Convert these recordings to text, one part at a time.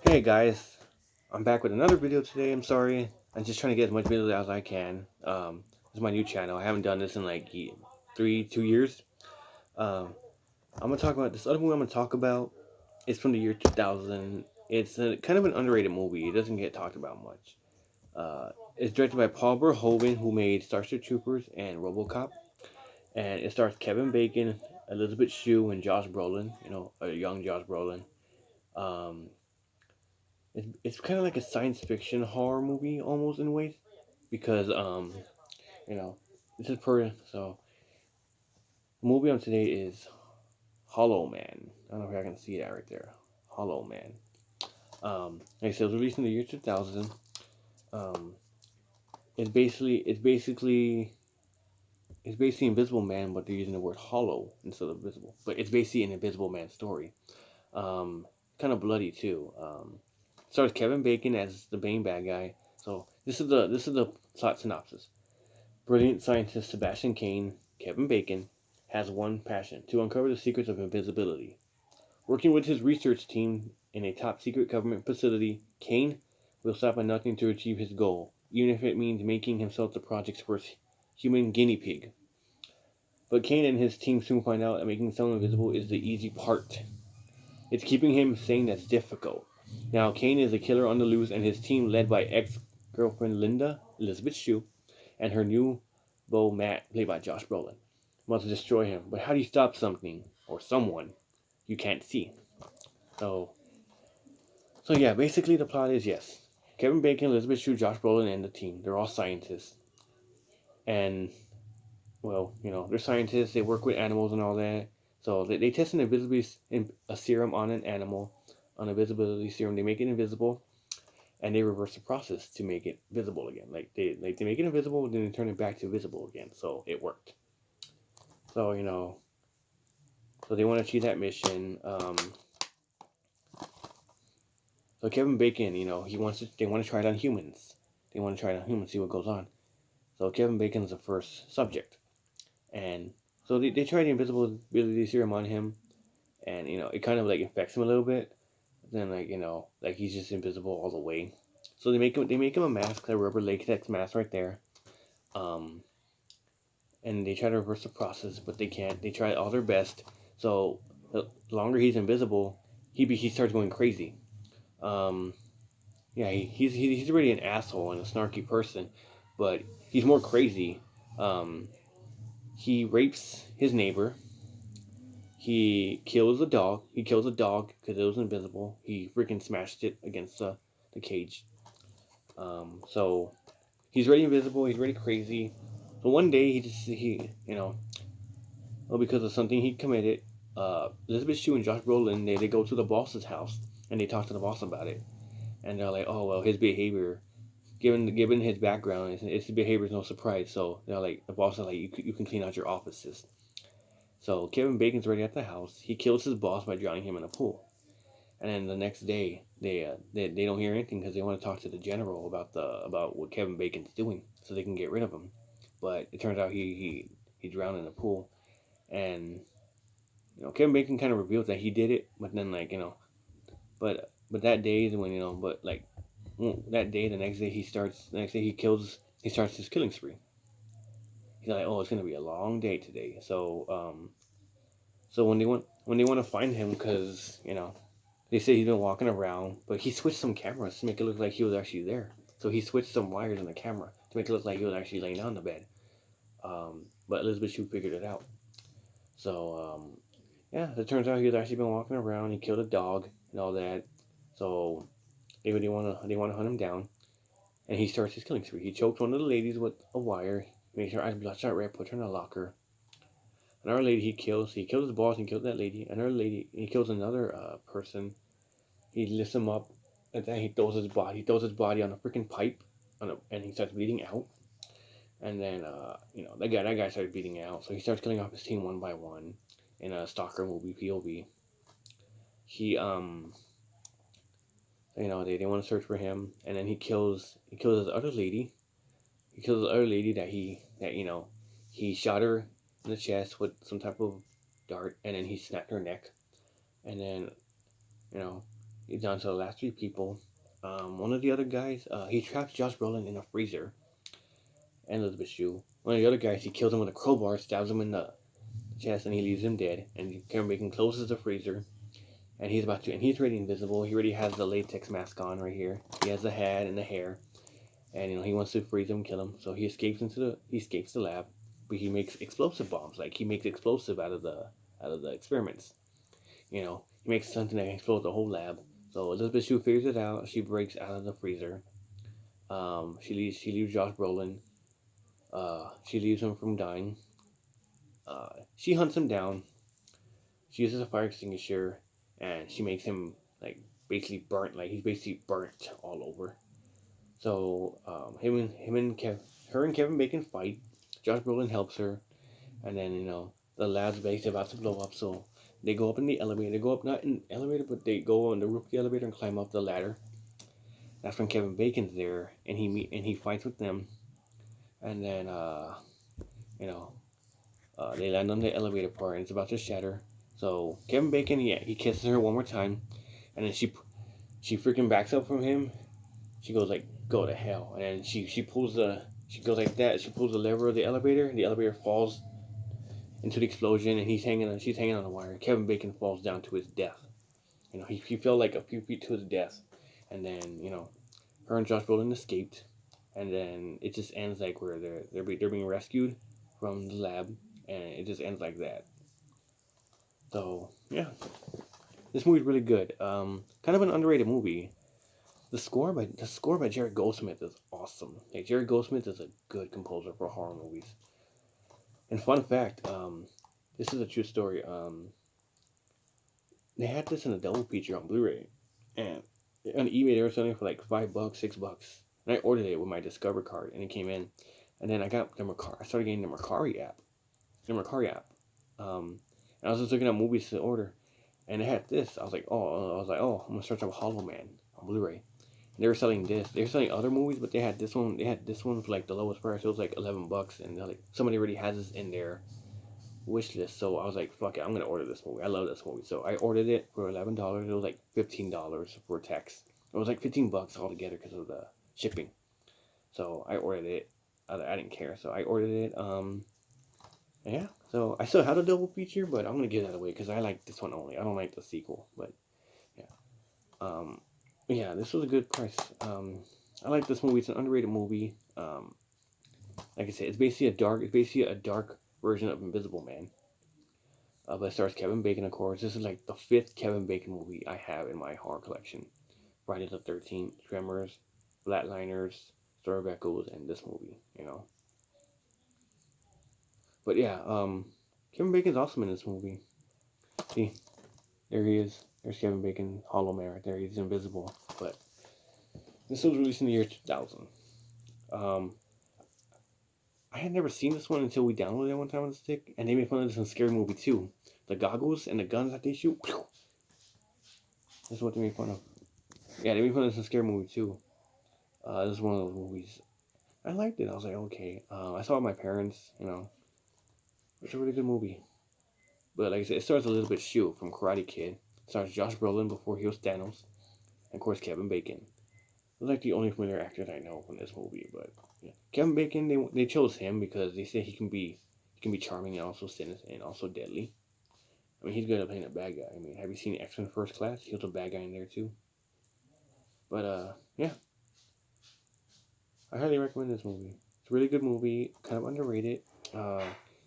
Hey guys, I'm back with another video today. I'm sorry. I'm just trying to get as much videos out as I can. This is my new channel. I haven't done this in like 2 years. Um, I'm gonna talk about this other movie. I'm gonna talk about. It's from the year 2000. It's kind of an underrated movie. It doesn't get talked about much. It's directed by Paul Verhoeven, who made Starship Troopers and RoboCop, and it stars Kevin Bacon, Elizabeth Shue, and Josh Brolin. A young Josh Brolin. Um, it's kind of like a science fiction horror movie almost in ways because you know this is per so the movie on today is Hollow Man. I don't know if I can see that right there. Hollow Man. Like I said, it was released in the year 2000. Um, it's basically Invisible Man, but they're using the word hollow instead of visible. But it's basically an Invisible Man story. Um, Kind of bloody too. Stars Kevin Bacon as the main bad guy. So this is the plot synopsis. Brilliant scientist Sebastian Kane, Kevin Bacon, has one passion: to uncover the secrets of invisibility. Working with his research team in a top secret government facility, Kane will stop at nothing to achieve his goal, even if it means making himself the project's first human guinea pig. But Kane and his team soon find out that making someone invisible is the easy part. It's keeping him sane that's difficult. Now, Kane is a killer on the loose, and his team, led by ex girlfriend Linda, Elizabeth Shue, and her new beau Matt, played by Josh Brolin, must destroy him. But how do you stop something or someone you can't see? So, so yeah, basically the plot is yes, Kevin Bacon, Elizabeth Shue, Josh Brolin, and the team—they're all scientists, and well, they're scientists. They work with animals and all that. So they test an invisibility a serum on an animal, an invisibility serum. They make it invisible, and they reverse the process to make it visible again. Like they make it invisible, then they turn it back to visible again. So it worked. So so they want to achieve that mission. So Kevin Bacon, they want to try it on humans. They want to try it on humans, see what goes on. So Kevin Bacon's the first subject, and so they try the invisibility serum on him, and it kind of like infects him a little bit. Then like he's just invisible all the way. So they make him a mask, a rubber latex mask right there. Um, and they try to reverse the process, but they can't. They try all their best. So the longer he's invisible, he starts going crazy. Um, yeah, he's already an asshole and a snarky person, but he's more crazy. Um, he rapes his neighbor. He kills a dog. He kills a dog because it was invisible. He freaking smashed it against the cage. So he's already invisible. He's already crazy. So one day well, because of something he committed, Elizabeth Shue and Josh Brolin they go to the boss's house and they talk to the boss about it. And they're like, oh well, his behavior, given his background, his behavior is no surprise. So they're like, the boss is like, you can clean out your offices. So Kevin Bacon's already at the house. He kills his boss by drowning him in a pool. And then the next day, they don't hear anything because they want to talk to the general about what Kevin Bacon's doing, so they can get rid of him. But it turns out he drowned in the pool, and Kevin Bacon kind of reveals that he did it, but then but that day is when but like that day, the next day he starts his killing spree. He's like, oh, it's gonna be a long day today. So when they want to find him, because they say he's been walking around, but he switched some cameras to make it look like he was actually there. So he switched some wires in the camera to make it look like he was actually laying on the bed. But Elizabeth Shue figured it out. So yeah, it turns out he was actually been walking around. He killed a dog and all that. So they want to hunt him down, and he starts his killing spree. He choked one of the ladies with a wire, makes her eyes bloodshot red, puts her in a locker. Another lady he kills. He kills his boss and kills that lady. Another lady he kills another person. He lifts him up, and then he throws his body. He throws his body on a freaking pipe, and he starts bleeding out. And then that guy started bleeding out. So he starts killing off his team one by one in a stalker movie POV. He they want to search for him, and then he kills his other lady. He kills the other lady that he shot her in the chest with some type of dart, and then he snapped her neck, and then you know It's down to the last three people. One of the other guys, he traps Josh Brolin in a freezer, and Elizabeth Shue. One of the other guys, he kills him with a crowbar, stabs him in the chest, and he leaves him dead. And Kevin Bacon closes the freezer, and he's already invisible. He already has the latex mask on right here. He has the hat and the hair, and he wants to freeze him, kill him. So he escapes the lab, but he makes explosive bombs. Like he makes explosive out of the experiments. He makes something that can explode the whole lab. So Elizabeth Shue figures it out. She breaks out of the freezer. She leaves Josh Brolin. She leaves him from dying. She hunts him down. She uses a fire extinguisher, and she makes him like basically burnt. Like he's basically burnt all over. So her and Kevin Bacon fight. Josh Brolin helps her, and then the lab's basically about to blow up. So they go up in the elevator. They go up not in the elevator, but they go on the roof of the elevator and climb up the ladder. That's when Kevin Bacon's there, and he fights with them, and then you know they land on the elevator part, and it's about to shatter. So Kevin Bacon, yeah, he kisses her one more time, and then she freaking backs up from him. She goes like, "Go to hell," and then she goes like that. She pulls the lever of the elevator, and the elevator falls into the explosion, and she's hanging on a wire. Kevin Bacon falls down to his death. He fell like a few feet to his death, and then her and Josh Brolin escaped, and then it just ends like where they're being rescued from the lab, and it just ends like that. So yeah, this movie's really good. Kind of an underrated movie. The score by Jerry Goldsmith is awesome. Like Jerry Goldsmith is a good composer for horror movies. And fun fact, this is a true story. They had this in a double feature on Blu-ray, and on eBay they were selling it for like $5, $6, and I ordered it with my Discover card, and it came in, and then I got the Mercari. I started getting the Mercari app, and I was just looking at movies to order, and it had this. I was like, I'm gonna search up Hollow Man on Blu-ray. And they were selling this. They were selling other movies, but they had this one. They had this one for like the lowest price. It was like $11, and they're like somebody already has this in their wish list. So I was like, fuck it, I'm gonna order this movie. I love this movie. So I ordered it for $11. It was like $15 for tax. It was like $15 altogether because of the shipping. So I ordered it. I didn't care. So I ordered it. Yeah. So I still had a double feature, but I'm gonna give that away because I like this one only. I don't like the sequel, but yeah. Yeah, this was a good price. I like this movie. It's an underrated movie. Like I said, it's basically a dark version of Invisible Man. But it stars Kevin Bacon, of course. This is like the fifth Kevin Bacon movie I have in my horror collection. Friday the 13th, Tremors, Flatliners, Story of Echoes, and this movie. But yeah, Kevin Bacon's awesome in this movie. See, there he is. There's Kevin Bacon, Hollow Man right there. He's invisible. But this was released in the year 2000. Um, I had never seen this one until we downloaded it one time on the stick, and they made fun of this in Scary Movie 2. The goggles and the guns that they shoot. This is what they made fun of. Yeah, they made fun of this in Scary Movie 2. This is one of those movies. I liked it. I was like, okay. I saw it with my parents, It's a really good movie. But like I said, it stars Elizabeth Shue from Karate Kid. It stars Josh Brolin before he was Thanos. And of course, Kevin Bacon. They're like the only familiar actors I know from this movie. But yeah. Kevin Bacon, they chose him because they say he can be charming and also sinister and also deadly. I mean, he's good at playing a bad guy. I mean, have you seen X-Men First Class? He was a bad guy in there too. But yeah, I highly recommend this movie. It's a really good movie, kind of underrated. Uh,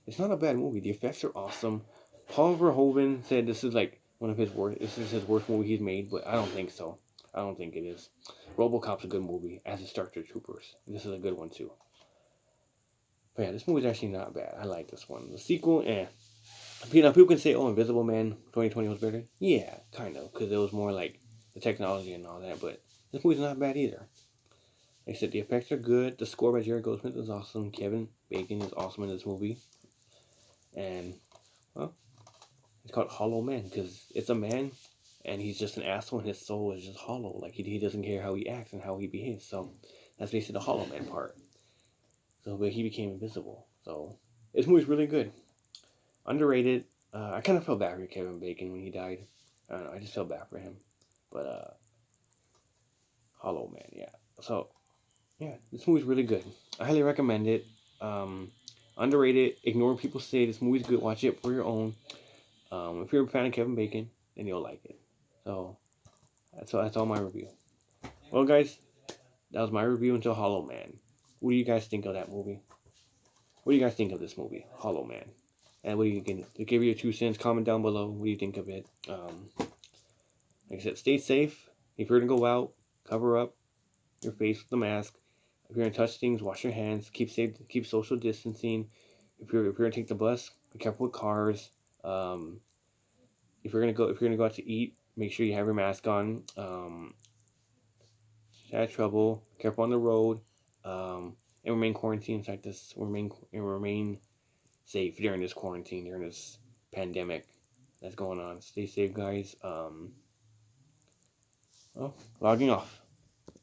it's not a bad movie. The effects are awesome. Paul Verhoeven said this is like one of his worst. This is his worst movie he's made, but I don't think so. I don't think it is. RoboCop's a good movie, as is Starship Troopers. This is a good one too. But yeah, this movie's actually not bad. I like this one. The sequel, people can say, "Oh, Invisible Man 2020 was better." Yeah, kind of, because it was more like the technology and all that. But this movie's not bad either. Like I said, the effects are good. The score by Jerry Goldsmith is awesome. Kevin Bacon is awesome in this movie. And, well, it's called Hollow Man because it's a man and he's just an asshole and his soul is just hollow. Like, he doesn't care how he acts and how he behaves. So, that's basically the Hollow Man part. So, but he became invisible. So, this movie's really good. Underrated. I kind of felt bad for Kevin Bacon when he died. I don't know. I just felt bad for him. But Hollow Man, yeah. So yeah, this movie's really good. I highly recommend it. Um, Underrated. Ignore what people say. This movie's good. Watch it for your own. If you're a fan of Kevin Bacon, then you'll like it. So that's all my review. Well, guys, that was my review until Hollow Man. What do you guys think of that movie? What do you guys think of this movie, Hollow Man? And what do you think? To give you your 2 cents, comment down below. What do you think of it? Like I said, stay safe. If you're gonna go out, cover up your face with the mask. If you're gonna touch things, wash your hands. Keep safe. Keep social distancing. If you're gonna take the bus, be careful with cars. Um, if you're gonna go out to eat, make sure you have your mask on. Had trouble. Careful on the road. And remain quarantined like this. Remain safe during this quarantine, during this pandemic that's going on. Stay safe, guys. Well, logging off.